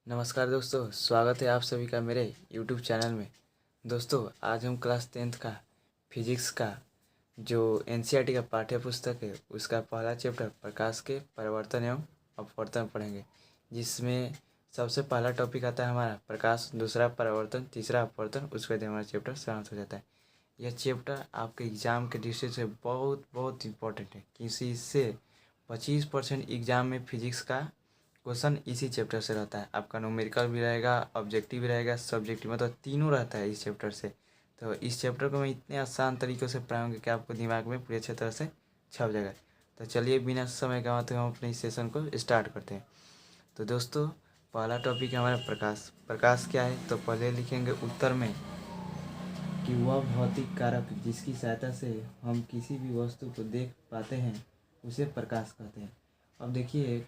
नमस्कार दोस्तों, स्वागत है आप सभी का मेरे YouTube चैनल में। दोस्तों, आज हम क्लास 10th का फिजिक्स का जो NCERT का पाठ्य पुस्तक है उसका पहला चैप्टर प्रकाश के परिवर्तन एवं अपवर्तन पढ़ेंगे, जिसमें सबसे पहला टॉपिक आता है हमारा प्रकाश, दूसरा परिवर्तन, तीसरा अपवर्तन। उसके बाद हमारा चैप्टर समाप्त हो जाता है। यह चैप्टर आपके एग्ज़ाम के दृष्टि से बहुत बहुत इम्पोर्टेंट है, क्योंकि इससे 25% एग्ज़ाम में फिजिक्स का क्वेश्चन इसी चैप्टर से रहता है। आपका न्यूमेरिकल भी रहेगा, ऑब्जेक्टिव भी रहेगा, सब्जेक्टिव, मतलब तीनों रहता है इस चैप्टर से। तो इस चैप्टर को मैं इतने आसान तरीक़ों से पढ़ाऊँगी कि आपको दिमाग में पूरी अच्छी तरह से छप जाएगा। तो चलिए बिना समय गंवाते हम अपने इस सेशन को स्टार्ट करते हैं। तो दोस्तों, पहला टॉपिक है हमारा प्रकाश। प्रकाश क्या है? तो पहले लिखेंगे उत्तर में कि वह भौतिक कारक जिसकी सहायता से हम किसी भी वस्तु को देख पाते हैं उसे प्रकाश कहते हैं। अब देखिए,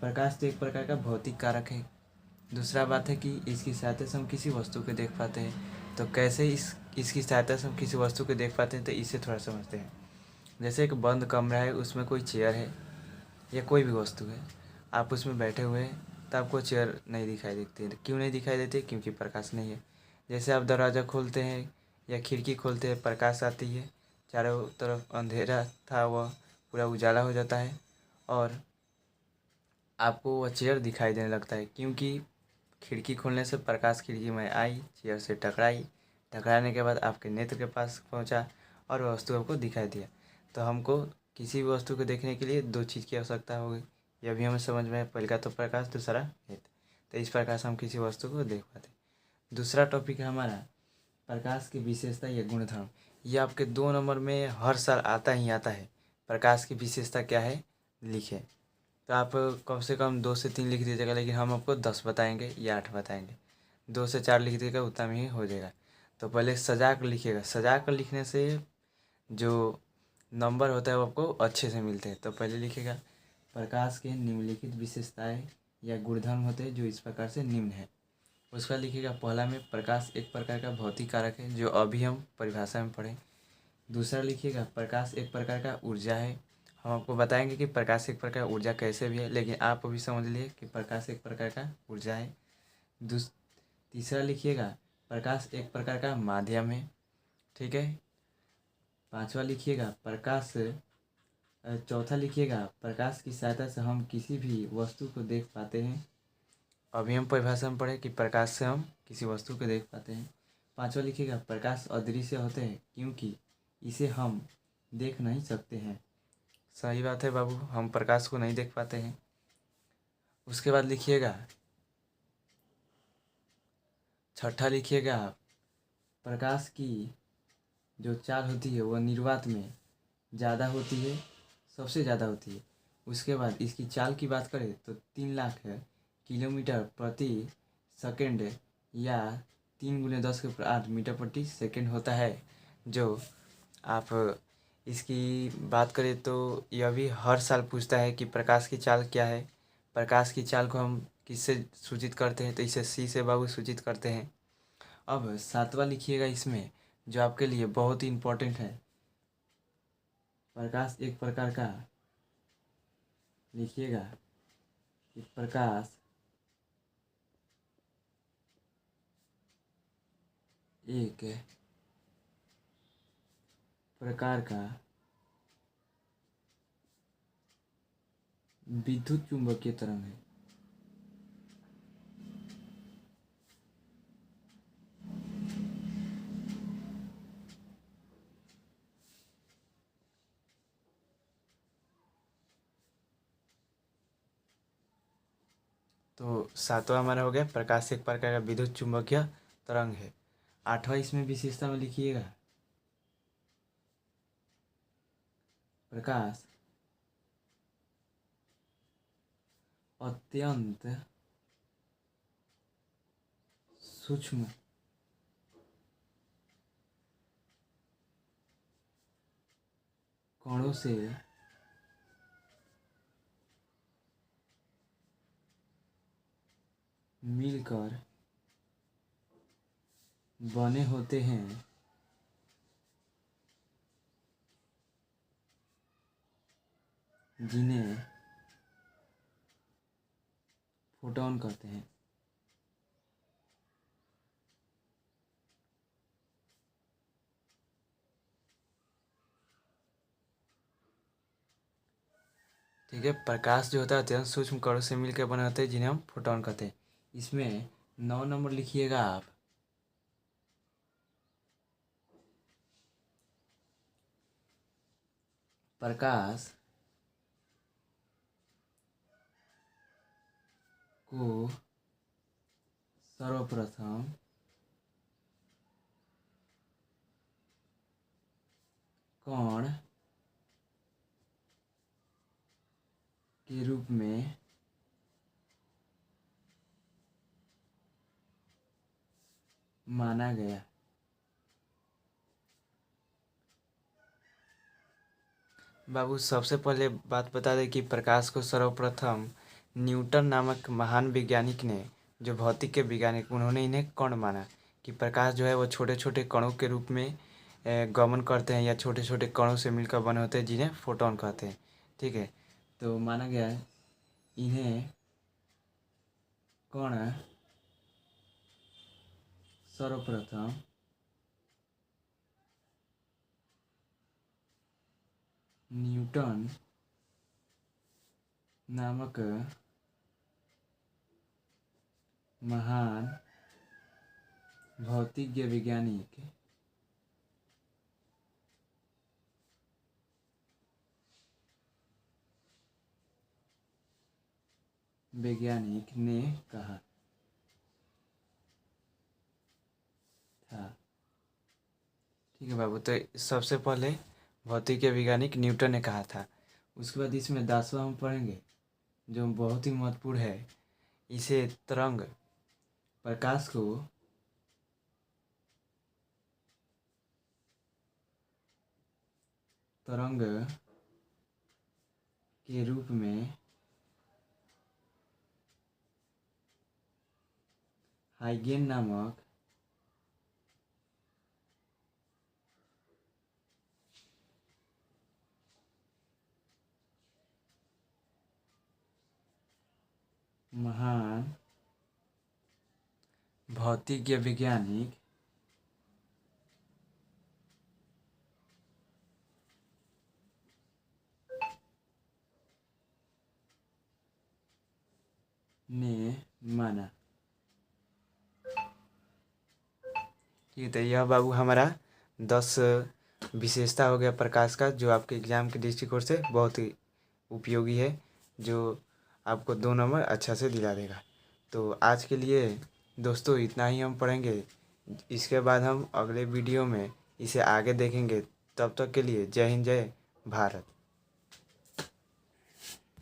प्रकाश तो एक प्रकार का भौतिक कारक है। दूसरा बात है कि इसकी सहायता से हम किसी वस्तु को देख पाते हैं। तो कैसे इसकी सहायता से हम किसी वस्तु को देख पाते हैं, तो इसे थोड़ा समझते हैं। जैसे एक बंद कमरा है, उसमें कोई चेयर है या कोई भी वस्तु है, आप उसमें बैठे हुए हैं तो आपको चेयर नहीं दिखाई देती है। क्यों नहीं दिखाई देती? क्योंकि प्रकाश नहीं है। जैसे आप दरवाज़ा खोलते हैं या खिड़की खोलते हैं, प्रकाश आती है, चारों तरफ अंधेरा था वह पूरा उजाला हो जाता है और आपको वह चेयर दिखाई देने लगता है, क्योंकि खिड़की खोलने से प्रकाश खिड़की में आई, चेयर से टकराई, टकराने के बाद आपके नेत्र के पास पहुंचा और वह वस्तु आपको दिखाई दिया। तो हमको किसी भी वस्तु को देखने के लिए दो चीज़ की आवश्यकता होगी, यह भी हमें समझ में है। पहला तो प्रकाश, दूसरा नेत्र। तो इस प्रकार से हम किसी वस्तु को देख पाते हैं। दूसरा टॉपिक है हमारा प्रकाश की विशेषता या गुणधर्म। ये आपके 2 नंबर में हर साल आता ही आता है। प्रकाश की विशेषता क्या है, लिखें। तो आप कम से कम 2 से 3 लिख दीजिएगा, लेकिन हम आपको 10 बताएंगे या 8 बताएंगे। 2 से 4 लिख दीजिएगा, उतना में ही हो जाएगा। तो पहले सजा कर लिखिएगा। सजा कर लिखने से जो नंबर होता है वो आपको अच्छे से मिलते हैं। तो पहले लिखिएगा प्रकाश के निम्नलिखित विशेषताएं या गुणधर्म होते हैं जो इस प्रकार से निम्न है। उसका लिखिएगा पहला में प्रकाश एक प्रकार का भौतिक कारक है, जो अभी हम परिभाषा में पढ़ें। दूसरा लिखिएगा प्रकाश एक प्रकार का ऊर्जा है। हम आपको बताएंगे कि प्रकाश एक प्रकार का ऊर्जा कैसे भी है, लेकिन आप अभी समझ लिए कि प्रकाश एक प्रकार का ऊर्जा है। तीसरा लिखिएगा प्रकाश एक प्रकार का माध्यम है, ठीक है। पांचवा लिखिएगा चौथा लिखिएगा प्रकाश की सहायता से हम किसी भी वस्तु को देख पाते हैं। अभी हम परिभाषा में पढ़े कि प्रकाश से हम किसी वस्तु को देख पाते हैं। पांचवा लिखिएगा प्रकाश अदृश्य होते हैं क्योंकि इसे हम देख नहीं सकते हैं। सही बात है बाबू, हम प्रकाश को नहीं देख पाते हैं। उसके बाद लिखिएगा छठा लिखिएगा प्रकाश की जो चाल होती है वह निर्वात में ज़्यादा होती है, सबसे ज़्यादा होती है। उसके बाद इसकी चाल की बात करें तो 3 लाख किलोमीटर प्रति सेकेंड या 3 × 10⁸ मीटर प्रति सेकेंड होता है। जो आप इसकी बात करें तो यह भी हर साल पूछता है कि प्रकाश की चाल क्या है। प्रकाश की चाल को हम किससे सूचित करते हैं? तो इसे C से बाबू सूचित करते हैं। अब सातवां लिखिएगा इसमें, जो आपके लिए बहुत ही इम्पोर्टेंट है। प्रकाश एक प्रकार का, लिखिएगा कि प्रकाश एक प्रकार का विद्युत चुंबकीय तरंग है। तो सातवां हमारा हो गया प्रकाश एक प्रकार का विद्युत चुंबकीय तरंग है। आठवां इसमें विशेषता में लिखिएगा प्रकाश अत्यंत सूक्ष्म कणों से मिलकर बने होते हैं, जिन्हें फोटॉन कहते हैं। ठीक है। प्रकाश जो होता है अत्यंत सूक्ष्म कणों से मिलकर बने होते हैं जिन्हें हम फोटॉन कहते हैं। इसमें 9 नंबर लिखिएगा आप। प्रकाश को सर्वप्रथम कण के रूप में माना गया। बाबू सबसे पहले बात बता दें कि प्रकाश को सर्वप्रथम न्यूटन नामक महान वैज्ञानिक ने, जो भौतिक के वैज्ञानिक, उन्होंने इन्हें कण माना कि प्रकाश जो है वो छोटे छोटे कणों के रूप में गमन करते हैं या छोटे छोटे कणों से मिलकर बने होते हैं जिन्हें फोटॉन कहते हैं। ठीक है, तो माना गया है इन्हें कण सर्वप्रथम न्यूटन नामक महान भौतिक वैज्ञानिक ने कहा था। ठीक है बाबू, तो सबसे पहले भौतिक के वैज्ञानिक न्यूटन ने कहा था। उसके बाद इसमें 10वां हम पढ़ेंगे जो बहुत ही महत्वपूर्ण है। इसे तरंग, प्रकाश को तरंग के रूप में हाइगेन नामक महान भौतिक वैज्ञानिक ने माना। ठीक है, तो यह बाबू हमारा 10 विशेषता हो गया प्रकाश का, जो आपके एग्जाम के दृष्टिकोण से बहुत ही उपयोगी है, जो आपको 2 नंबर अच्छा से दिला देगा। तो आज के लिए दोस्तों इतना ही हम पढ़ेंगे। इसके बाद हम अगले वीडियो में इसे आगे देखेंगे। तब तक के लिए जय हिंद, जय भारत।